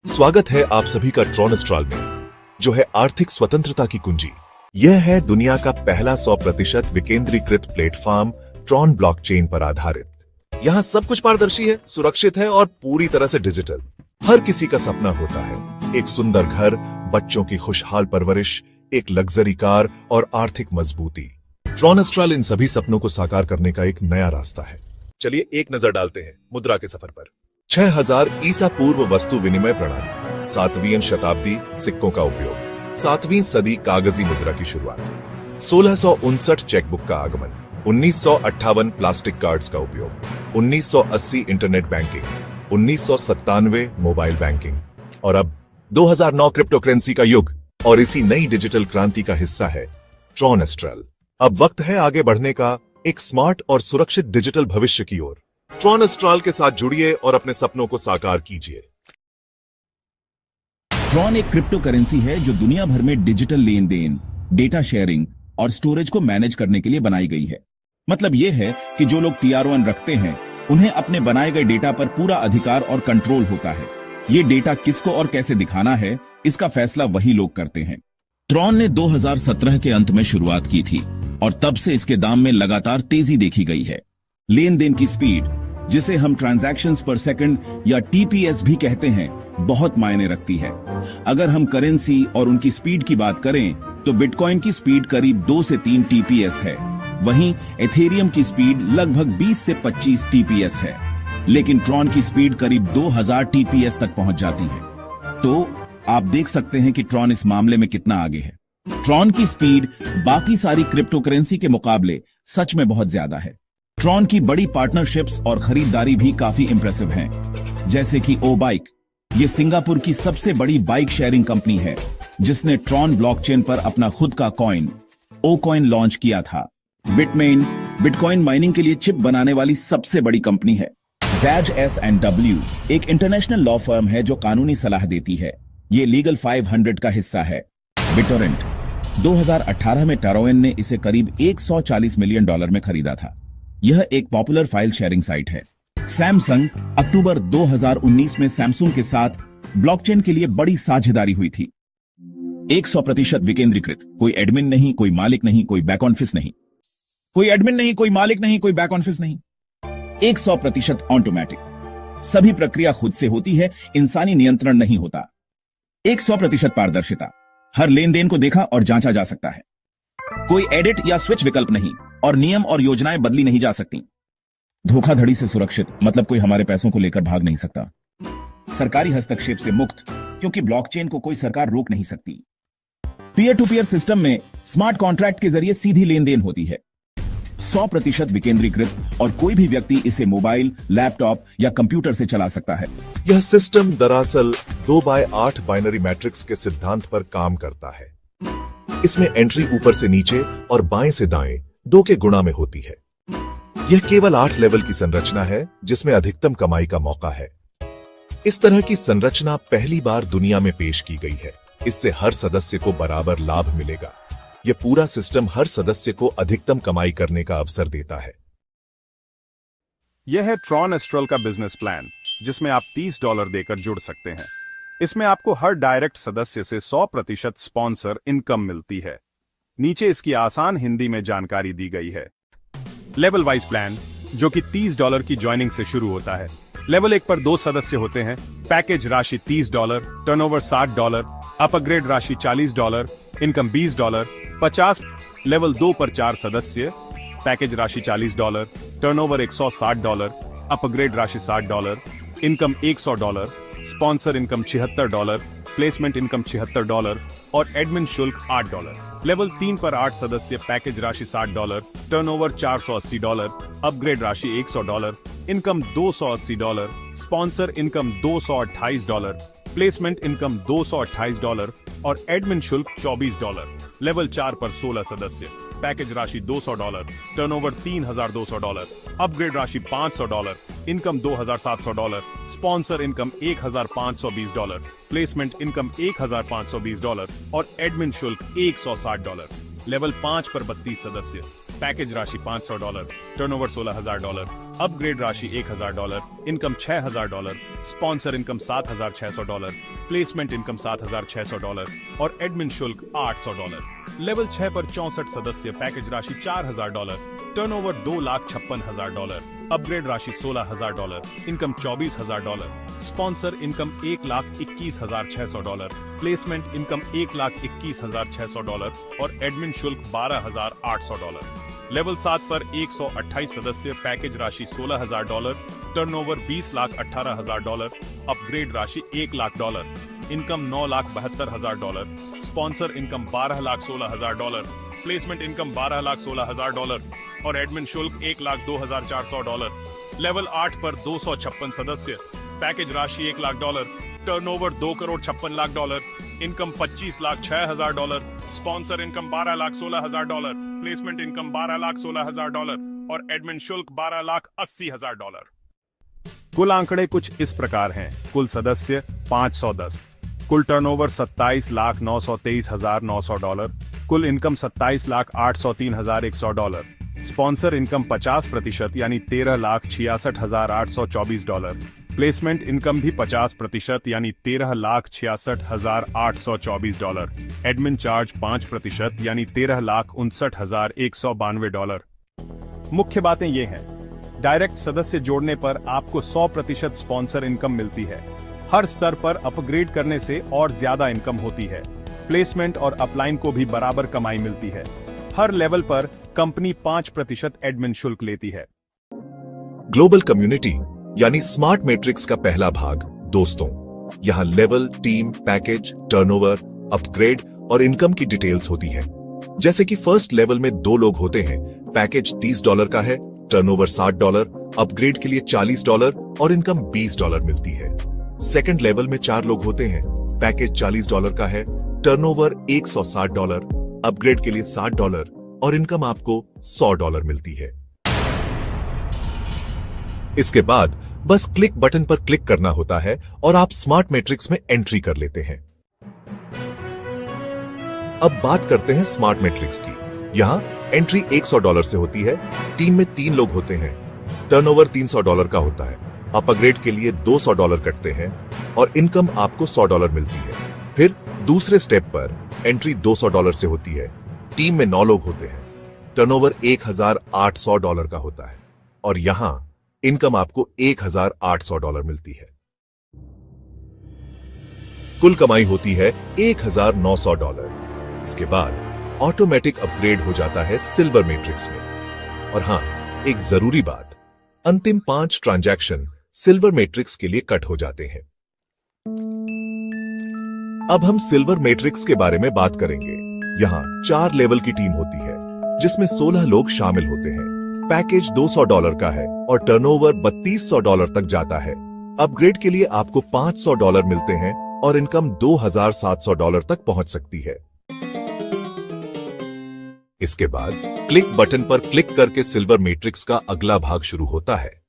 स्वागत है आप सभी का ट्रॉन एस्ट्रल में, जो है आर्थिक स्वतंत्रता की कुंजी। यह है दुनिया का पहला 100% विकेंद्रीकृत प्लेटफॉर्म ट्रॉन ब्लॉकचेन पर आधारित। यहाँ सब कुछ पारदर्शी है, सुरक्षित है और पूरी तरह से डिजिटल। हर किसी का सपना होता है एक सुंदर घर, बच्चों की खुशहाल परवरिश, एक लग्जरी कार और आर्थिक मजबूती। ट्रॉन एस्ट्रल इन सभी सपनों को साकार करने का एक नया रास्ता है। चलिए एक नजर डालते हैं मुद्रा के सफर पर। 6000 ईसा पूर्व वस्तु विनिमय प्रणाली, 7वीं शताब्दी सिक्कों का उपयोग, 7वीं सदी कागजी मुद्रा की शुरुआत, 1659 चेकबुक का आगमन, 1958 प्लास्टिक कार्ड्स का उपयोग, 1980 इंटरनेट बैंकिंग, 1997 मोबाइल बैंकिंग और अब 2009 क्रिप्टो करेंसी का युग। और इसी नई डिजिटल क्रांति का हिस्सा है ट्रॉन एस्ट्रल। अब वक्त है आगे बढ़ने का, एक स्मार्ट और सुरक्षित डिजिटल भविष्य की ओर। ट्रॉन एस्ट्रल के साथ जुड़िए और अपने सपनों को साकार कीजिए। ट्रॉन एक क्रिप्टो करेंसी है जो दुनिया भर में डिजिटल लेन देन, डेटा शेयरिंग और स्टोरेज को मैनेज करने के लिए बनाई गई है। मतलब यह है कि जो लोग TRON रखते हैं उन्हें अपने बनाए गए डेटा पर पूरा अधिकार और कंट्रोल होता है। ये डेटा किसको और कैसे दिखाना है, इसका फैसला वही लोग करते हैं। ट्रॉन ने 2017 के अंत में शुरुआत की थी और तब से इसके दाम में लगातार तेजी देखी गई है। लेन देन की स्पीड, जिसे हम ट्रांजैक्शंस पर सेकंड या TPS भी कहते हैं, बहुत मायने रखती है। अगर हम करेंसी और उनकी स्पीड की बात करें तो बिटकॉइन की स्पीड करीब 2 से 3 TPS है, वहीं एथेरियम की स्पीड लगभग 20 से 25 TPS है, लेकिन ट्रॉन की स्पीड करीब 2000 TPS तक पहुंच जाती है। तो आप देख सकते हैं कि ट्रॉन इस मामले में कितना आगे है। ट्रॉन की स्पीड बाकी सारी क्रिप्टो करेंसी के मुकाबले सच में बहुत ज्यादा है। ट्रॉन की बड़ी पार्टनरशिप्स और खरीदारी भी काफी इंप्रेसिव हैं, जैसे कि ओ बाइक। ये सिंगापुर की सबसे बड़ी बाइक शेयरिंग कंपनी है जिसने ट्रॉन ब्लॉकचेन पर अपना खुद का कॉइन ओ कॉइन लॉन्च किया था। बिटमेन बिटकॉइन माइनिंग के लिए चिप बनाने वाली सबसे बड़ी कंपनी है। Zaj S&W एक इंटरनेशनल लॉ फर्म है जो कानूनी सलाह देती है। ये लीगल 500 का हिस्सा है। बिटोरेंट 2018 में टरोइन ने इसे करीब $140 मिलियन में खरीदा था। यह एक पॉपुलर फाइल शेयरिंग साइट है। सैमसंग अक्टूबर 2019 में सैमसंग के साथ ब्लॉकचेन के लिए बड़ी साझेदारी हुई थी। 100% विकेंद्रीकृत, कोई एडमिन नहीं, कोई मालिक नहीं, कोई बैक ऑफिस नहीं, कोई एडमिन नहीं, कोई मालिक नहीं, कोई बैक ऑफिस नहीं। 100% ऑटोमेटिक, सभी प्रक्रिया खुद से होती है, इंसानी नियंत्रण नहीं होता। 100% पारदर्शिता, हर लेन देन को देखा और जांचा जा सकता है। कोई एडिट या स्विच विकल्प नहीं और नियम और योजनाएं बदली नहीं जा सकती। धोखाधड़ी से सुरक्षित, मतलब कोई हमारे पैसों को लेकर भाग नहीं सकता। सरकारी हस्तक्षेप से मुक्त, क्योंकि ब्लॉकचेन को कोई सरकार रोक नहीं सकती। पीयर टू पीयर सिस्टम में स्मार्ट कॉन्ट्रैक्ट के जरिए सीधी लेन देन होती है। 100% विकेंद्रीकृत और कोई भी व्यक्ति इसे मोबाइल, लैपटॉप या कंप्यूटर से चला सकता है। यह सिस्टम दरअसल 2x8 बाइनरी मैट्रिक्स के सिद्धांत पर काम करता है। इसमें एंट्री ऊपर से नीचे और बाएं से दाएं 2 के गुणा में होती है। यह केवल 8 लेवल की संरचना है जिसमें अधिकतम कमाई का मौका है। इस तरह की संरचना पहली बार दुनिया में पेश की गई है। इससे हर सदस्य को बराबर लाभ मिलेगा। यह पूरा सिस्टम हर सदस्य को अधिकतम कमाई करने का अवसर देता है। यह है ट्रॉन एस्ट्रल का बिजनेस प्लान, जिसमें आप $30 देकर जुड़ सकते हैं। इसमें आपको हर डायरेक्ट सदस्य से 100% स्पॉन्सर इनकम मिलती है। नीचे इसकी आसान हिंदी में जानकारी दी गई है। लेवल वाइज प्लान, जो कि $30 की ज्वाइनिंग से शुरू होता है। लेवल 1 पर 2 सदस्य होते हैं। पैकेज राशि $30, टर्नओवर $60, अपग्रेड राशि $40, इनकम $20, 50। लेवल 2 पर 4 सदस्य, पैकेज राशि $40, टर्नओवर $160, अपग्रेड राशि $60, income $100, sponsor income $76, placement income $76 और एडमिन शुल्क $8। लेवल 3 पर 8 सदस्य, पैकेज राशि $60, टर्नओवर $480, अपग्रेड राशि $100, income $280, sponsor income $228, placement income $228 और एडमिन शुल्क $24। लेवल 4 पर 16 सदस्य, पैकेज राशि $200, टर्नओवर $3200, अपग्रेड राशि $500, income $2700, sponsor income $1520, placement income $1520 और एडमिन शुल्क $160। लेवल 5 पर 32 सदस्य, पैकेज राशि $500, टर्नओवर $16000, अपग्रेड राशि $1000, income $6000, sponsor income $7600, placement income $7600 और एडमिन शुल्क $800। लेवल 6 पर 64 सदस्य, पैकेज राशि $4000, टर्नओवर $2,56,000, अपग्रेड राशि $16,000, income $24,000, sponsor income $1,21,600, placement income $1,21,600 और एडमिन शुल्क $12,800। लेवल 7 पर 128 सदस्य, पैकेज राशि $16,000, टर्नओवर $20,18,000, अपग्रेड राशि $1,00,000, income $9,72,000, sponsor income $12,16,000, placement income $12,16,000 और एडमिन शुल्क $1,02,400। लेवल 8 पर 256 सदस्य, पैकेज राशि $1,00,000, turnover $2,56,00,000, income $25,06,000, sponsor income $12,16,000, placement income $12,16,000 और एडमिन शुल्क $12,80,000। कुल आंकड़े कुछ इस प्रकार हैं। कुल सदस्य 510, कुल टर्नओवर $27,923,900, कुल इनकम $27,803,100, स्पॉन्सर इनकम 50% यानी $13,66,824, प्लेसमेंट इनकम भी 50% यानी $13,66,824, एडमिन चार्ज 5% यानी $13,59,192। मुख्य बातें ये हैं। डायरेक्ट सदस्य जोड़ने पर आपको 100% स्पॉन्सर इनकम मिलती है। हर स्तर पर अपग्रेड करने से और ज्यादा इनकम होती है। प्लेसमेंट और अपलाइन को भी बराबर कमाई मिलती है। हर लेवल पर कंपनी 5% एडमिन शुल्क लेती है। ग्लोबल कम्युनिटी यानी स्मार्ट मैट्रिक्स का पहला भाग दोस्तों। यहाँ level, team, package, turnover, upgrade और इनकम की डिटेल्स होती हैं। जैसे कि फर्स्ट लेवल में 2 लोग होते हैं, पैकेज $30 का है, टर्नओवर $60, अपग्रेड के लिए $40 और इनकम $20 मिलती है। सेकंड लेवल में 4 लोग होते हैं, पैकेज $40 का है, टर्नओवर $160, अपग्रेड के लिए $60 और इनकम आपको $100 मिलती है। इसके बाद बस क्लिक बटन पर क्लिक करना होता है और आप स्मार्ट मैट्रिक्स में एंट्री कर लेते हैं। अब बात करते हैं स्मार्ट मैट्रिक्स की। यहां एंट्री $100 से होती है, टीम में 3 लोग होते हैं, टर्नओवर $300 का होता है, अपग्रेड के लिए $200 कटते हैं और इनकम आपको $100 मिलती है। फिर दूसरे स्टेप पर एंट्री $200 से होती है, टीम में 9 लोग होते हैं, टर्नओवर $1,800 का होता है और यहां इनकम आपको $1,800 मिलती है। कुल कमाई होती है $1,900। इसके बाद ऑटोमेटिक अपग्रेड हो जाता है सिल्वर मैट्रिक्स में। और हां, एक जरूरी बात, अंतिम 5 ट्रांजैक्शन सिल्वर मैट्रिक्स के लिए कट हो जाते हैं। अब हम सिल्वर मैट्रिक्स के बारे में बात करेंगे। यहाँ 4 लेवल की टीम होती है, जिसमें 16 लोग शामिल होते हैं। पैकेज $200 का है और टर्नओवर $3200 तक जाता है। अपग्रेड के लिए आपको $500 मिलते हैं और इनकम $2700 तक पहुंच सकती है। इसके बाद क्लिक बटन पर क्लिक करके सिल्वर मैट्रिक्स का अगला भाग शुरू होता है।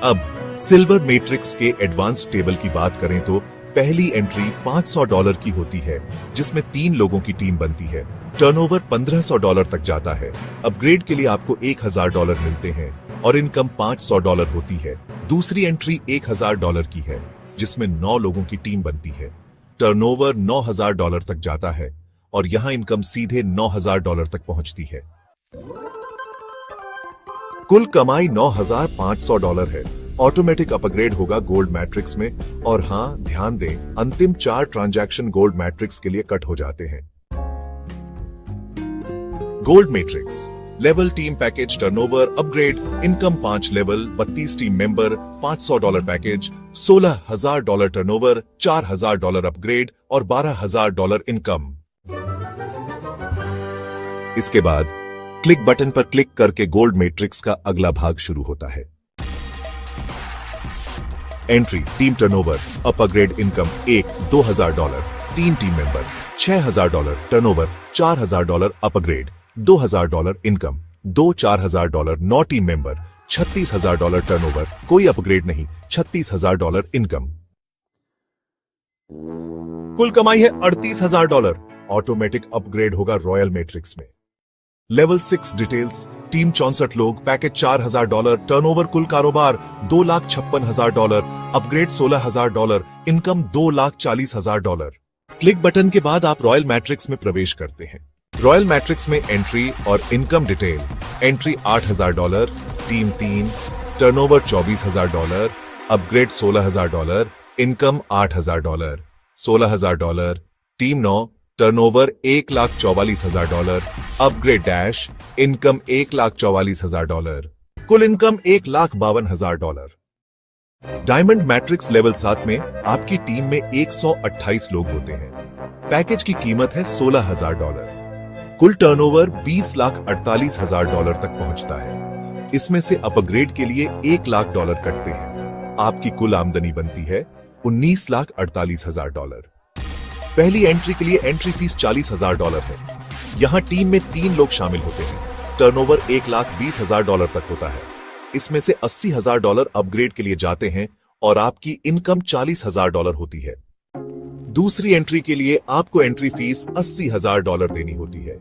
अब सिल्वर मैट्रिक्स के एडवांस टेबल की बात करें तो पहली एंट्री $500 की होती है, जिसमें 3 लोगों की टीम बनती है। टर्नओवर $1500 तक जाता है। अपग्रेड के लिए आपको $1000 मिलते हैं और इनकम $500 होती है। दूसरी एंट्री $1000 की है, जिसमें 9 लोगों की टीम बनती है। टर्नओवर $9000 तक जाता है और यहां इनकम सीधे $9000 तक पहुंचती है। कुल कमाई $9500 है। ऑटोमेटिक अपग्रेड होगा गोल्ड मैट्रिक्स में। और हां, ध्यान दें, अंतिम 4 ट्रांजैक्शन गोल्ड मैट्रिक्स के लिए कट हो जाते हैं। Gold matrix level, team, package, turnover, upgrade, income 5 level, 32 team member, $500 package, $16,000 turnover, $4000 upgrade और $12000 इनकम। इसके बाद क्लिक बटन पर क्लिक करके गोल्ड मैट्रिक्स का अगला भाग शुरू होता है। Entry team, turnover, upgrade, income $2000, 3 team member, $6000 turnover, $4000 upgrade, $2000 income, $4000 9 team member, $36000 turnover, कोई अपग्रेड नहीं, $36000 इनकम। कुल कमाई है $38000। ऑटोमेटिक अपग्रेड होगा रॉयल मैट्रिक्स में। लेवल 6 डिटेल्स, टीम 64 लोग, पैकेज $4,000, टर्नओवर कुल कारोबार $2,56,000, अपग्रेड $16,000, इनकम $2,40,000। क्लिक बटन के बाद आप रॉयल मैट्रिक्स में प्रवेश करते हैं। रॉयल मैट्रिक्स में एंट्री और income detail. Entry $8,000, team 3, turnover $24,000, upgrade $16,000, income $8,000, $16,000, team 9, turnover $1,44,000, upgrade dash, income $1,44,000, कुल इनकम $1,52,000। डायमंड मैट्रिक्स लेवल 7 में आपकी टीम में 128 लोग होते हैं। पैकेज की कीमत है $16,000। कुल टर्नओवर $20,48,000 तक पहुंचता है। इसमें से अपग्रेड के लिए $1,00,000 कटते हैं। आपकी कुल आमदनी बनती है $19,48,000। पहली एंट्री के लिए एंट्री फीस $40,000 है। यहां टीम में 3 लोग शामिल होते हैं। टर्नओवर $1,20,000 तक होता है। इसमें से $80,000 अपग्रेड के लिए जाते हैं और आपकी इनकम $40,000 होती है। दूसरी एंट्री के लिए आपको एंट्री फीस $80,000 देनी होती है।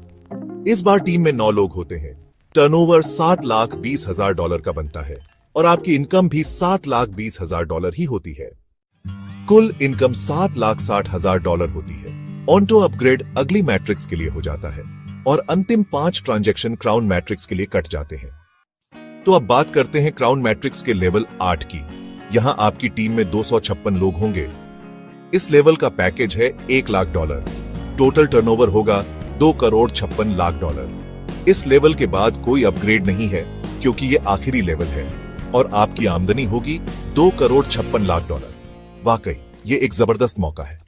इस बार टीम में 9 लोग होते हैं। टर्नओवर $7,20,000 का बनता है और आपकी इनकम भी $7,20,000 ही होती है। कुल इनकम $7,60,000 होती है। ऑन्टो अपग्रेड अगली मैट्रिक्स के लिए हो जाता है और अंतिम 5 ट्रांजैक्शन क्राउन मैट्रिक्स के लिए कट जाते हैं। तो अब बात करते हैं क्राउन मैट्रिक्स के लेवल 8 की। यहां आपकी टीम में 256 लोग होंगे। इस लेवल का पैकेज है $1,00,000। टोटल टर्नओवर होगा $2,56,00,000। इस लेवल के बाद कोई अपग्रेड नहीं है क्योंकि ये आखिरी लेवल है और आपकी आमदनी होगी $2,56,00,000। वाकई ये एक जबरदस्त मौका है।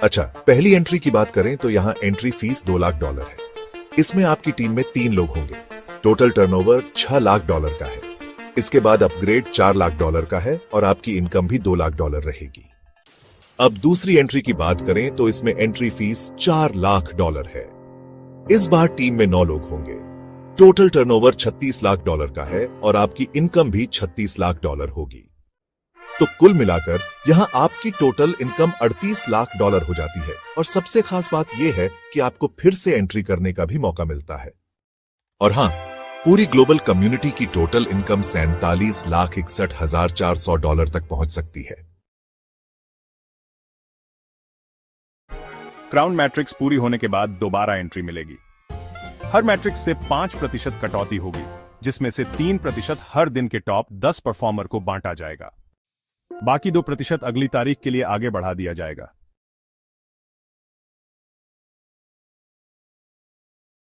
अच्छा, पहली एंट्री की बात करें तो यहां एंट्री फीस $2,00,000 है। इसमें आपकी टीम में 3 लोग होंगे। टोटल टर्नओवर $6,00,000 का है। इसके बाद अपग्रेड $4,00,000 का है और आपकी इनकम भी $2,00,000 रहेगी। अब दूसरी एंट्री की बात करें तो इसमें एंट्री फीस $4,00,000 है। इस बार टीम में 9 लोग होंगे। टोटल टर्नओवर $36,00,000 का है और आपकी इनकम भी $36,00,000 होगी। तो कुल मिलाकर यहां आपकी टोटल इनकम $38,00,000 हो जाती है। और सबसे खास बात यह है कि आपको फिर से एंट्री करने का भी मौका मिलता है। और हां, पूरी ग्लोबल कम्युनिटी की टोटल इनकम $47,61,400 तक पहुंच सकती है। क्राउन मैट्रिक्स पूरी होने के बाद दोबारा एंट्री मिलेगी। हर मैट्रिक्स से 5% कटौती होगी, जिसमें से 3% हर दिन के टॉप 10 परफॉर्मर को बांटा जाएगा। बाकी 2% अगली तारीख के लिए आगे बढ़ा दिया जाएगा।